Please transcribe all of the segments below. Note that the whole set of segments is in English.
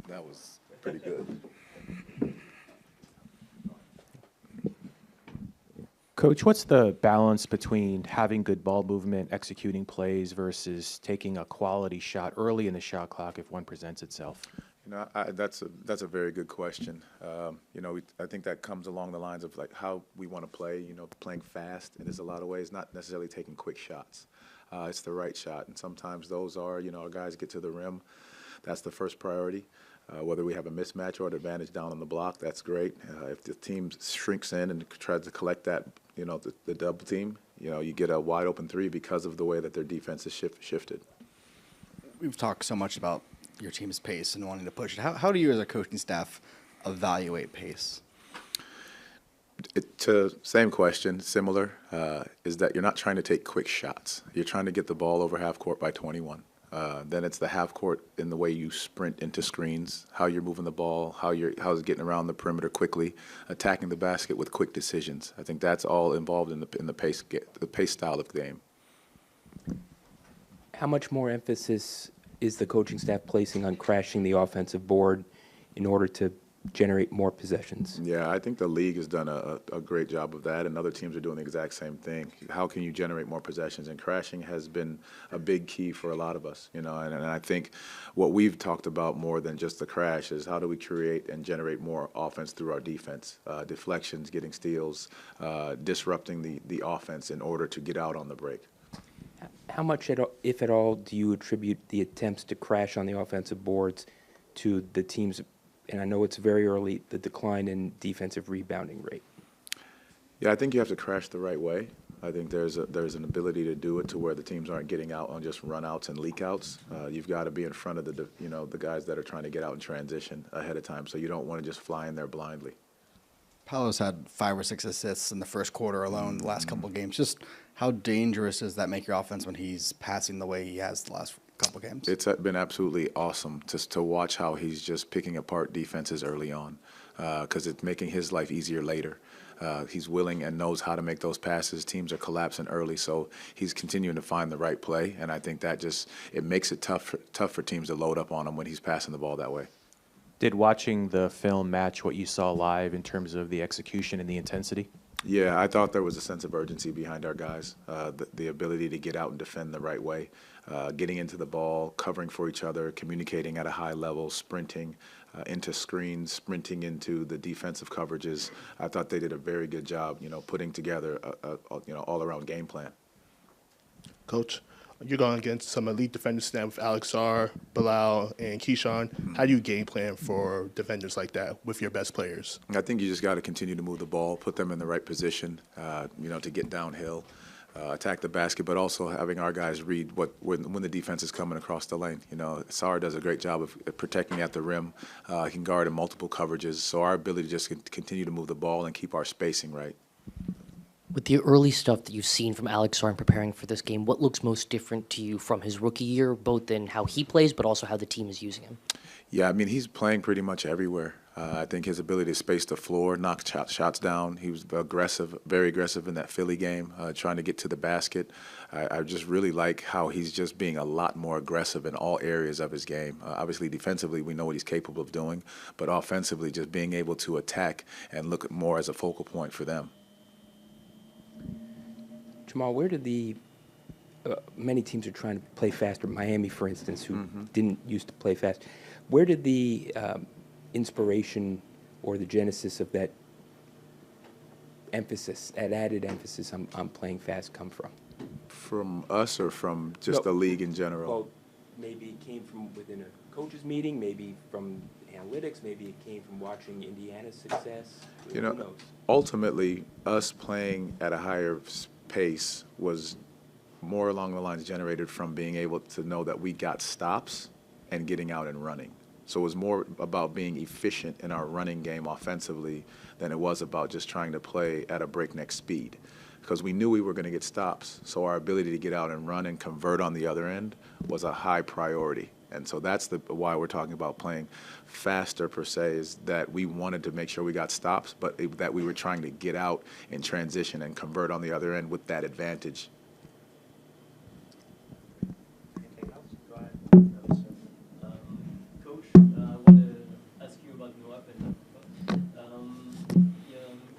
That was pretty good. Coach, what's the balance between having good ball movement, executing plays, versus taking a quality shot early in the shot clock if one presents itself? That's a very good question. I think that comes along the lines of like how we want to play. Playing fast, and there's a lot of ways, not necessarily taking quick shots. It's the right shot, and sometimes those are, our guys get to the rim. That's the first priority. Whether we have a mismatch or an advantage down on the block, that's great. If the team shrinks in and tries to collect that, the double team, you get a wide open three because of the way that their defense is shifted. We've talked so much about your team's pace and wanting to push it. How do you as a coaching staff evaluate pace? Same question, similar, is that you're not trying to take quick shots. You're trying to get the ball over half court by 21. Then it's the half court in the way you sprint into screens, how you're moving the ball, how it's getting around the perimeter quickly, attacking the basket with quick decisions. I think that's all involved in the pace style of the game. How much more emphasis is the coaching staff placing on crashing the offensive board in order to generate more possessions? Yeah, I think the league has done a great job of that, and other teams are doing the exact same thing. How can you generate more possessions? And crashing has been a big key for a lot of us, and I think what we've talked about more than just the crash is how do we create and generate more offense through our defense, deflections, getting steals, disrupting the offense in order to get out on the break. How much, if at all, do you attribute the attempts to crash on the offensive boards to the team's, and I know it's very early, the decline in defensive rebounding rate? Yeah, I think you have to crash the right way. I think there's an ability to do it to where the teams aren't getting out on just run outs and leak outs. You've got to be in front of the guys that are trying to get out in transition ahead of time, so you don't want to just fly in there blindly. Paolo's had 5 or 6 assists in the first quarter alone, the last couple of games. Just how dangerous does that make your offense when he's passing the way he has the last couple of games? It's been absolutely awesome to watch how he's just picking apart defenses early on, because it's making his life easier later. He's willing and knows how to make those passes. Teams are collapsing early, so he's continuing to find the right play, and I think that it makes it tough for teams to load up on him when he's passing the ball that way. Did watching the film match what you saw live in terms of the execution and the intensity? Yeah, I thought there was a sense of urgency behind our guys, the ability to get out and defend the right way, getting into the ball, covering for each other, communicating at a high level, sprinting into screens, sprinting into the defensive coverages. I thought they did a very good job, putting together a all-around game plan. Coach, you're going against some elite defenders now with Alex R., Bilal, and Keyshawn. How do you game plan for defenders like that with your best players? I think you just got to continue to move the ball, put them in the right position, to get downhill, attack the basket, but also having our guys read when the defense is coming across the lane. Sar does a great job of protecting at the rim. He can guard in multiple coverages, so our ability to just continue to move the ball and keep our spacing right. With the early stuff that you've seen from Alex Sarr in preparing for this game, what looks most different to you from his rookie year, both in how he plays but also how the team is using him? Yeah, I mean, he's playing pretty much everywhere. I think his ability to space the floor, knock shots down. He was aggressive, very aggressive in that Philly game, trying to get to the basket. I just really like how he's just being a lot more aggressive in all areas of his game. Obviously, defensively, we know what he's capable of doing, but offensively, just being able to attack and look more as a focal point for them. Jamahl, where did many teams are trying to play faster, Miami, for instance, who didn't used to play fast. Where did the inspiration or the genesis of that emphasis, that added emphasis on playing fast come from? From us or from just the league in general? Well, maybe it came from within a coaches meeting, maybe from analytics, maybe it came from watching Indiana's success. Who knows? Ultimately, us playing at a higher pace was more along the lines generated from being able to know that we got stops and getting out and running. So it was more about being efficient in our running game offensively than it was about just trying to play at a breakneck speed, because we knew we were going to get stops. So our ability to get out and run and convert on the other end was a high priority. And so that's why we're talking about playing faster per se, is that we wanted to make sure we got stops, but that we were trying to get out in transition and convert on the other end with that advantage. Anything else? Go ahead. Coach, I want to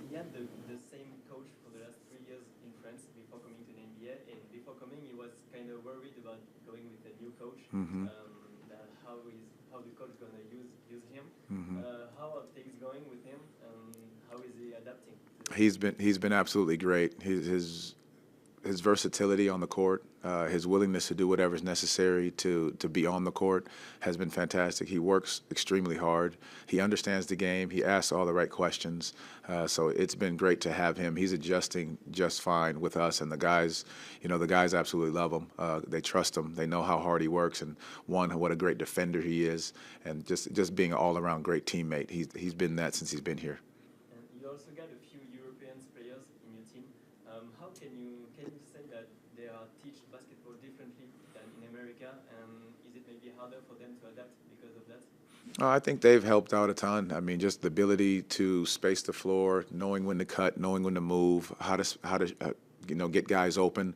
He had the same coach for the last 3 years in France before coming to the NBA, and before coming, he was kind of worried about going with a new coach. How the coach gonna use him? How are things going with him? How is he adapting? He's been absolutely great. His versatility on the court, his willingness to do whatever is necessary to be on the court has been fantastic. He works extremely hard. He understands the game. He asks all the right questions. So it's been great to have him. He's adjusting just fine with us, and the guys absolutely love him. They trust him. They know how hard he works, and what a great defender he is, and just being an all-around great teammate. He's been that since he's been here. And you also got a few European players in your team. How can you say that they are teach basketball differently than in America? And is it maybe harder for them to adapt because of that? I think they've helped out a ton. I mean, just the ability to space the floor, knowing when to cut, knowing when to move, how to get guys open,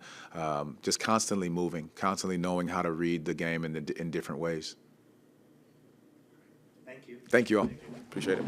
just constantly moving, constantly knowing how to read the game in different ways. Thank you. Thank you all. Appreciate it.